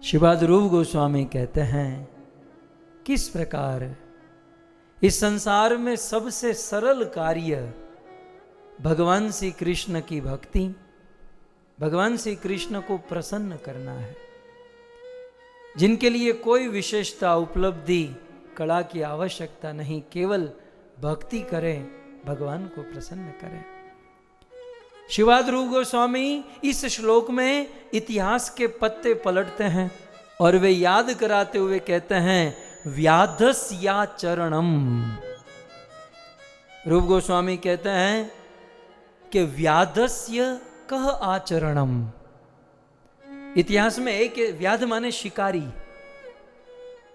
श्रीपाद रूप गोस्वामी कहते हैं किस प्रकार इस संसार में सबसे सरल कार्य भगवान श्री कृष्ण की भक्ति, भगवान श्री कृष्ण को प्रसन्न करना है, जिनके लिए कोई विशेषता उपलब्धि कला की आवश्यकता नहीं, केवल भक्ति करें, भगवान को प्रसन्न करें। श्रीपाद रूप गोस्वामी इस श्लोक में इतिहास के पत्ते पलटते हैं और वे याद कराते हुए कहते हैं व्याधस्या चरणम। रूप गोस्वामी कहते हैं कि व्याधस्य कह आचरणम। इतिहास में एक व्याध माने शिकारी,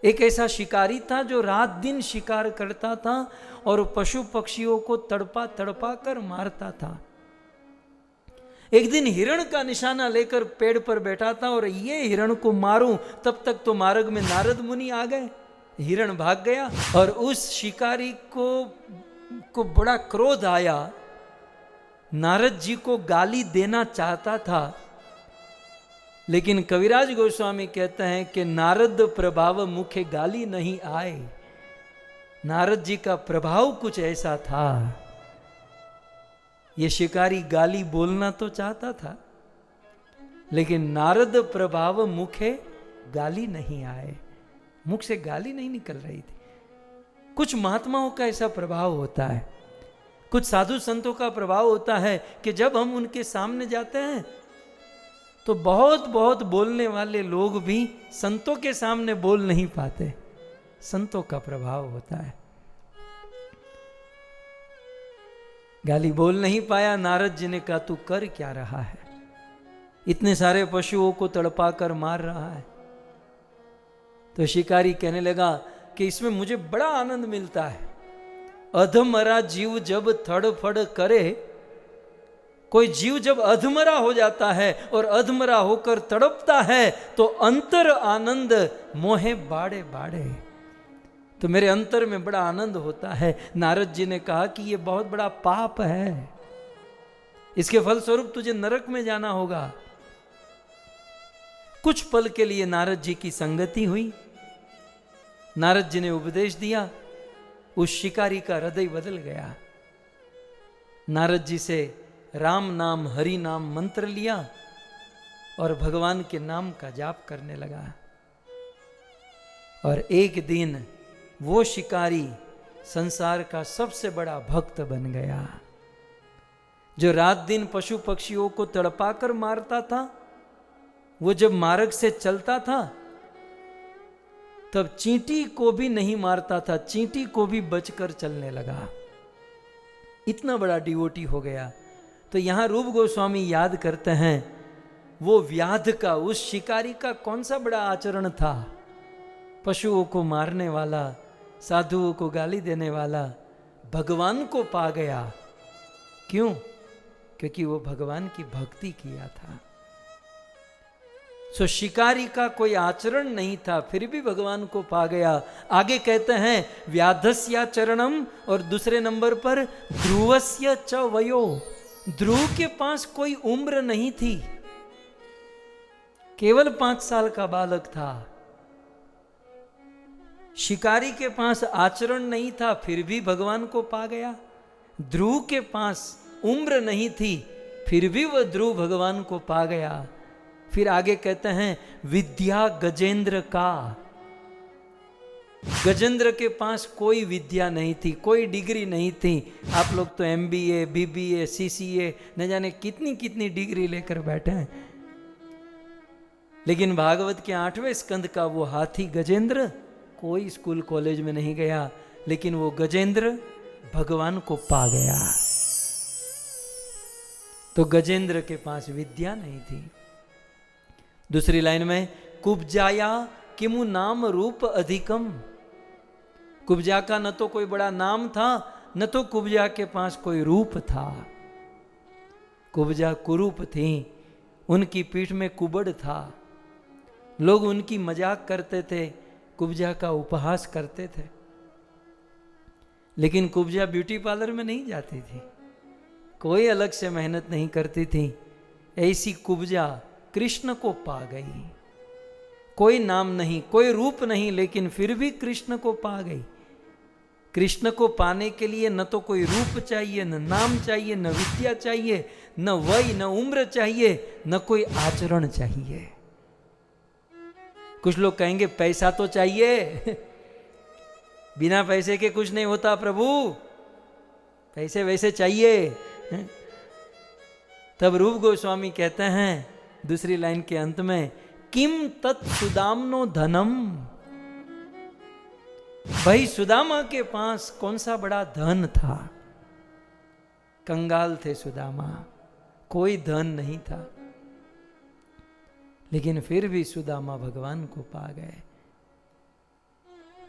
एक ऐसा शिकारी था जो रात दिन शिकार करता था और पशु पक्षियों को तड़पा तड़पा कर मारता था। एक दिन हिरण का निशाना लेकर पेड़ पर बैठा था और ये हिरण को मारूं, तब तक तो मार्ग में नारद मुनि आ गए। हिरण भाग गया और उस शिकारी को बड़ा क्रोध आया। नारद जी को गाली देना चाहता था, लेकिन कविराज गोस्वामी कहते हैं कि नारद प्रभाव मुखे गाली नहीं आए। नारद जी का प्रभाव कुछ ऐसा था, ये शिकारी गाली बोलना तो चाहता था, लेकिन नारद प्रभाव मुखे गाली नहीं आए, मुख से गाली नहीं निकल रही थी। कुछ महात्माओं का ऐसा प्रभाव होता है, कुछ साधु संतों का प्रभाव होता है कि जब हम उनके सामने जाते हैं तो बहुत बहुत बोलने वाले लोग भी संतों के सामने बोल नहीं पाते। संतों का प्रभाव होता है। गाली बोल नहीं पाया। नारद जी ने कहा तू कर क्या रहा है, इतने सारे पशुओं को तड़पा कर मार रहा है। तो शिकारी कहने लगा कि इसमें मुझे बड़ा आनंद मिलता है। अधमरा जीव जब थड़फड़ करे, कोई जीव जब अधमरा हो जाता है और अधमरा होकर तड़पता है तो अंतर आनंद मोहे बाड़े बाड़े, तो मेरे अंतर में बड़ा आनंद होता है। नारद जी ने कहा कि यह बहुत बड़ा पाप है, इसके फलस्वरूप तुझे नरक में जाना होगा। कुछ पल के लिए नारद जी की संगति हुई। नारद जी ने उपदेश दिया, उस शिकारी का हृदय बदल गया। नारद जी से राम नाम हरि नाम मंत्र लिया और भगवान के नाम का जाप करने लगा। और एक दिन वो शिकारी संसार का सबसे बड़ा भक्त बन गया। जो रात दिन पशु पक्षियों को तड़पा कर मारता था, वो जब मार्ग से चलता था तब चींटी को भी नहीं मारता था, चींटी को भी बचकर चलने लगा। इतना बड़ा डिवोटी हो गया। तो यहां रूप गोस्वामी याद करते हैं वो व्याध का, उस शिकारी का कौन सा बड़ा आचरण था। पशुओं को मारने वाला, साधुओं को गाली देने वाला, भगवान को पा गया। क्यों? क्योंकि वो भगवान की भक्ति किया था। सो शिकारी का कोई आचरण नहीं था, फिर भी भगवान को पा गया। आगे कहते हैं व्याधस्या चरणम, और दूसरे नंबर पर ध्रुवस्य च वयो। ध्रुव के पास कोई उम्र नहीं थी, केवल 5 साल का बालक था। शिकारी के पास आचरण नहीं था, फिर भी भगवान को पा गया। ध्रुव के पास उम्र नहीं थी, फिर भी वह ध्रुव भगवान को पा गया। फिर आगे कहते हैं विद्या गजेंद्र का। गजेंद्र के पास कोई विद्या नहीं थी, कोई डिग्री नहीं थी। आप लोग तो MBA, BBA, CCA न जाने कितनी कितनी डिग्री लेकर बैठे हैं, लेकिन भागवत के 8वें स्कंद का वो हाथी गजेंद्र कोई स्कूल कॉलेज में नहीं गया, लेकिन वो गजेंद्र भगवान को पा गया। तो गजेंद्र के पास विद्या नहीं थी। दूसरी लाइन में कुब्जाया किमु नाम रूप अधिकम। कुब्जा का न तो कोई बड़ा नाम था, न तो कुब्जा के पास कोई रूप था। कुब्जा कुरूप थी, उनकी पीठ में कुबड़ था। लोग उनकी मजाक करते थे, कुब्जा का उपहास करते थे। लेकिन कुब्जा ब्यूटी पार्लर में नहीं जाती थी, कोई अलग से मेहनत नहीं करती थी। ऐसी कुब्जा कृष्ण को पा गई। कोई नाम नहीं, कोई रूप नहीं, लेकिन फिर भी कृष्ण को पा गई। कृष्ण को पाने के लिए न तो कोई रूप चाहिए, न नाम चाहिए, न विद्या चाहिए, न वय, न उम्र चाहिए, न कोई आचरण चाहिए। कुछ लोग कहेंगे पैसा तो चाहिए, बिना पैसे के कुछ नहीं होता प्रभु, पैसे वैसे चाहिए। तब रूप गोस्वामी कहते हैं दूसरी लाइन के अंत में, किम तत् सुदाम्नो धनम। भाई सुदामा के पास कौन सा बड़ा धन था? कंगाल थे सुदामा, कोई धन नहीं था, लेकिन फिर भी सुदामा भगवान को पा गए।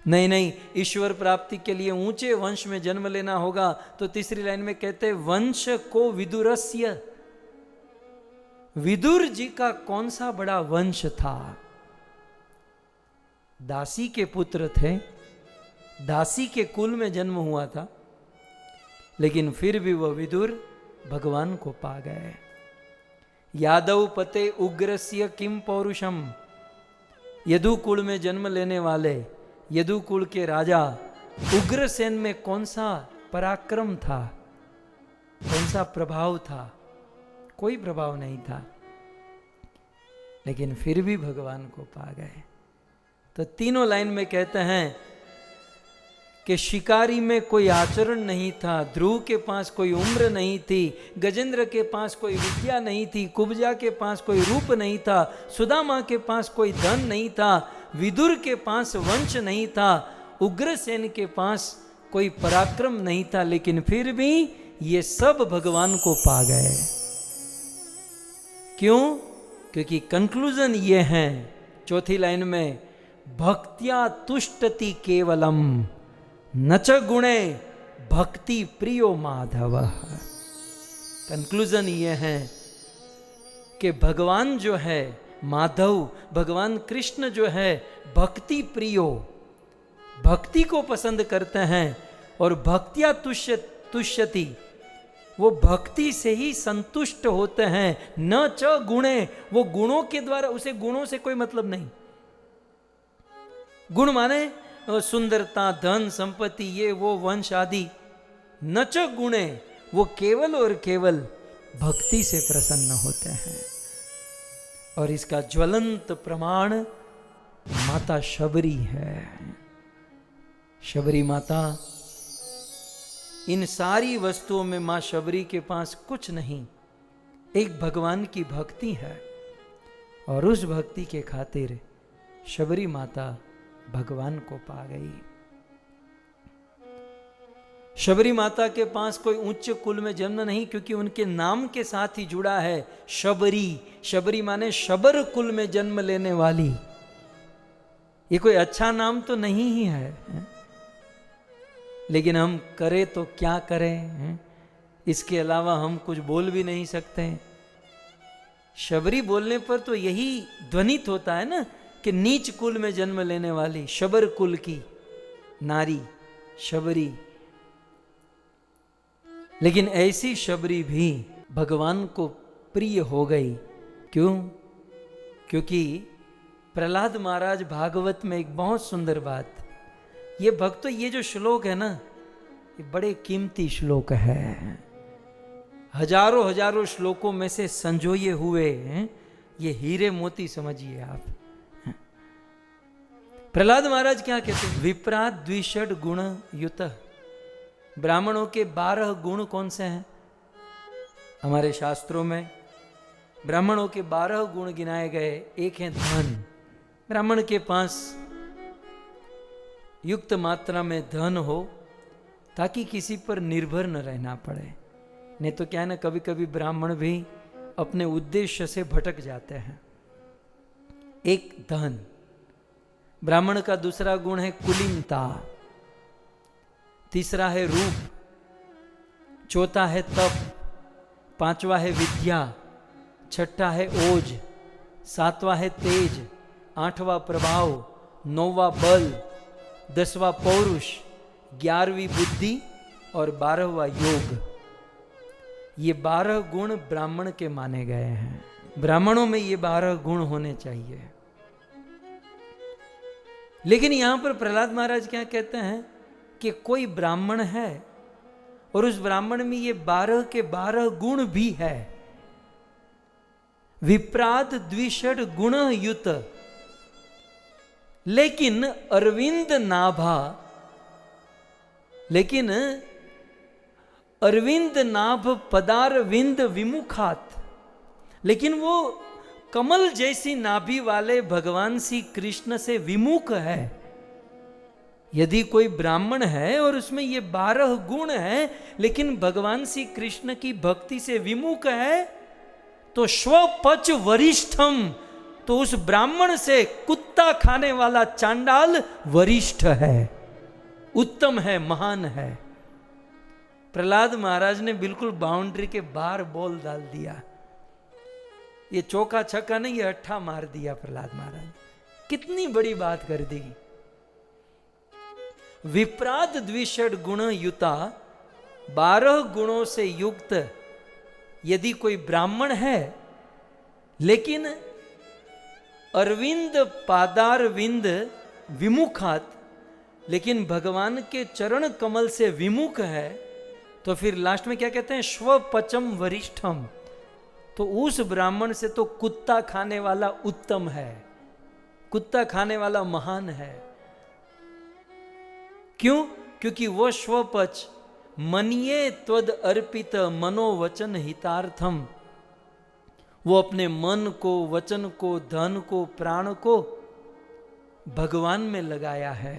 नहीं नहीं, ईश्वर प्राप्ति के लिए ऊंचे वंश में जन्म लेना होगा, तो तीसरी लाइन में कहते वंश को विदुरस्य। विदुर जी का कौन सा बड़ा वंश था? दासी के पुत्र थे, दासी के कुल में जन्म हुआ था, लेकिन फिर भी वह विदुर भगवान को पा गए। यादव पते उग्रस्य किम पौरुषम। यदुकुल में जन्म लेने वाले यदुकुल के राजा उग्रसेन में कौन सा पराक्रम था, कौन सा प्रभाव था? कोई प्रभाव नहीं था, लेकिन फिर भी भगवान को पा गए। तो तीनों लाइन में कहते हैं कि शिकारी में कोई आचरण नहीं था, ध्रुव के पास कोई उम्र नहीं थी, गजेंद्र के पास कोई विद्या नहीं थी, कुब्जा के पास कोई रूप नहीं था, सुदामा के पास कोई धन नहीं था, विदुर के पास वंश नहीं था, उग्रसेन के पास कोई पराक्रम नहीं था, लेकिन फिर भी ये सब भगवान को पा गए। क्यों? क्योंकि कंक्लूजन ये है चौथी लाइन में, भक्त्या तुष्टति केवलम न च गुणे भक्ति प्रियो माधव। कंक्लूजन ये है कि भगवान जो है माधव, भगवान कृष्ण जो है भक्ति प्रियो, भक्ति को पसंद करते हैं, और भक्त्या तुष्यति, वो भक्ति से ही संतुष्ट होते हैं। न च गुणे, वो गुणों के द्वारा, उसे गुणों से कोई मतलब नहीं। गुण माने सुंदरता, धन, संपत्ति, ये वो वंश आदि। न च गुणे, वो केवल और केवल भक्ति से प्रसन्न होते हैं। और इसका ज्वलंत प्रमाण माता शबरी है। शबरी माता, इन सारी वस्तुओं में मां शबरी के पास कुछ नहीं, एक भगवान की भक्ति है, और उस भक्ति के खातिर शबरी माता भगवान को पा गई। शबरी माता के पास कोई उच्च कुल में जन्म नहीं, क्योंकि उनके नाम के साथ ही जुड़ा है शबरी। शबरी माने शबर कुल में जन्म लेने वाली। ये कोई अच्छा नाम तो नहीं ही है, लेकिन हम करें तो क्या करें, इसके अलावा हम कुछ बोल भी नहीं सकते। शबरी बोलने पर तो यही ध्वनित होता है ना कि नीच कुल में जन्म लेने वाली, शबर कुल की नारी शबरी। लेकिन ऐसी शबरी भी भगवान को प्रिय हो गई। क्यों? क्योंकि प्रहलाद महाराज भागवत में एक बहुत सुंदर बात, ये भक्तों, ये जो श्लोक है ना, ये बड़े कीमती श्लोक है। हजारों हजारों श्लोकों में से संजोए हुए हैं, ये हीरे मोती समझिए आप। प्रहलाद महाराज क्या कहते हैं? विप्रा द्विषड गुण युत। ब्राह्मणों के 12 गुण कौन से हैं? हमारे शास्त्रों में ब्राह्मणों के 12 गुण गिनाए गए। एक है धन। ब्राह्मण के पास युक्त मात्रा में धन हो, ताकि किसी पर निर्भर न रहना पड़े। नहीं तो क्या है ना, कभी कभी ब्राह्मण भी अपने उद्देश्य से भटक जाते हैं। एक धन। ब्राह्मण का दूसरा गुण है कुलीनता। तीसरा है रूप। चौथा है तप। पांचवा है विद्या। छठा है ओज। सातवां है तेज। आठवां प्रभाव। नौवां बल। 10वां पौरुष। 11वीं बुद्धि और 12वां योग। ये 12 गुण ब्राह्मण के माने गए हैं। ब्राह्मणों में ये 12 गुण होने चाहिए। लेकिन यहां पर प्रहलाद महाराज क्या कहते हैं कि कोई ब्राह्मण है और उस ब्राह्मण में ये 12 के 12 गुण भी है, विप्राद द्विषड गुण युत, लेकिन अरविंद नाभा, लेकिन अरविंद नाभ पदारविंद विमुखात, लेकिन वो कमल जैसी नाभि वाले भगवान श्री कृष्ण से विमुख है। यदि कोई ब्राह्मण है और उसमें ये 12 गुण है लेकिन भगवान श्री कृष्ण की भक्ति से विमुख है, तो स्वपच वरिष्ठम, तो उस ब्राह्मण से कुत्ता खाने वाला चांडाल वरिष्ठ है, उत्तम है, महान है। प्रहलाद महाराज ने बिल्कुल बाउंड्री के बाहर बॉल डाल दिया। ये चौका छक्का नहीं, ये अट्ठा मार दिया प्रहलाद महाराज। कितनी बड़ी बात कर दी। विप्राद द्विषड गुण युता, 12 गुणों से युक्त यदि कोई ब्राह्मण है लेकिन अरविंद पादारविंद विमुखात, लेकिन भगवान के चरण कमल से विमुख है, तो फिर लास्ट में क्या कहते हैं, स्वपचम वरिष्ठम, तो उस ब्राह्मण से तो कुत्ता खाने वाला उत्तम है, कुत्ता खाने वाला महान है। क्यों? क्योंकि वो स्वपच मनिये त्वद अर्पित मनोवचन हितार्थम, वो अपने मन को, वचन को, धन को, प्राण को भगवान में लगाया है।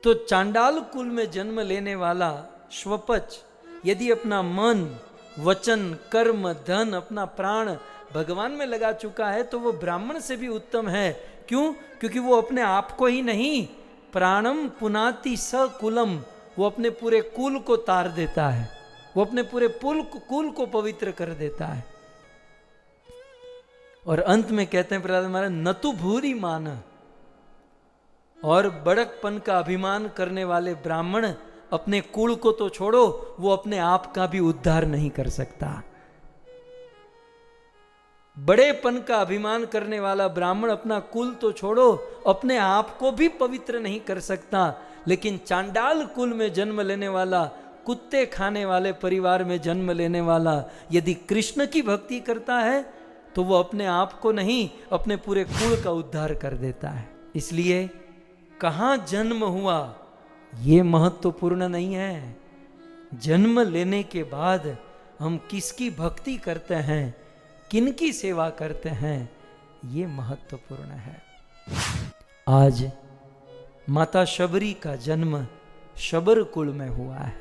तो चांडाल कुल में जन्म लेने वाला स्वपच यदि अपना मन, वचन, कर्म, धन, अपना प्राण भगवान में लगा चुका है तो वो ब्राह्मण से भी उत्तम है। क्यों? क्योंकि वो अपने आप को ही नहीं, प्राणम पुनाति सकुलम, वो अपने पूरे कुल को तार देता है, वो अपने पूरे कुल को पवित्र कर देता है। और अंत में कहते हैं प्रहलाद महाराज, न तु भूरी मान, और बड़कपन का अभिमान करने वाले ब्राह्मण अपने कुल को तो छोड़ो, वो अपने आप का भी उद्धार नहीं कर सकता। बड़ेपन का अभिमान करने वाला ब्राह्मण अपना कुल तो छोड़ो, अपने आप को भी पवित्र नहीं कर सकता। लेकिन चांडाल कुल में जन्म लेने वाला, कुत्ते खाने वाले परिवार में जन्म लेने वाला यदि कृष्ण की भक्ति करता है तो वो अपने आप को नहीं, अपने पूरे कुल का उद्धार कर देता है। इसलिए कहाँ जन्म हुआ ये महत्वपूर्ण नहीं है, जन्म लेने के बाद हम किसकी भक्ति करते हैं, किनकी सेवा करते हैं, ये महत्वपूर्ण है। आज माता शबरी का जन्म शबर कुल में हुआ है,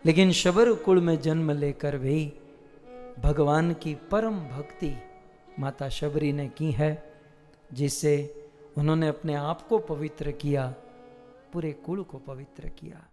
लेकिन शबर कुल में जन्म लेकर भी भगवान की परम भक्ति माता शबरी ने की है, जिससे उन्होंने अपने आप को पवित्र किया, पूरे कुल को पवित्र किया।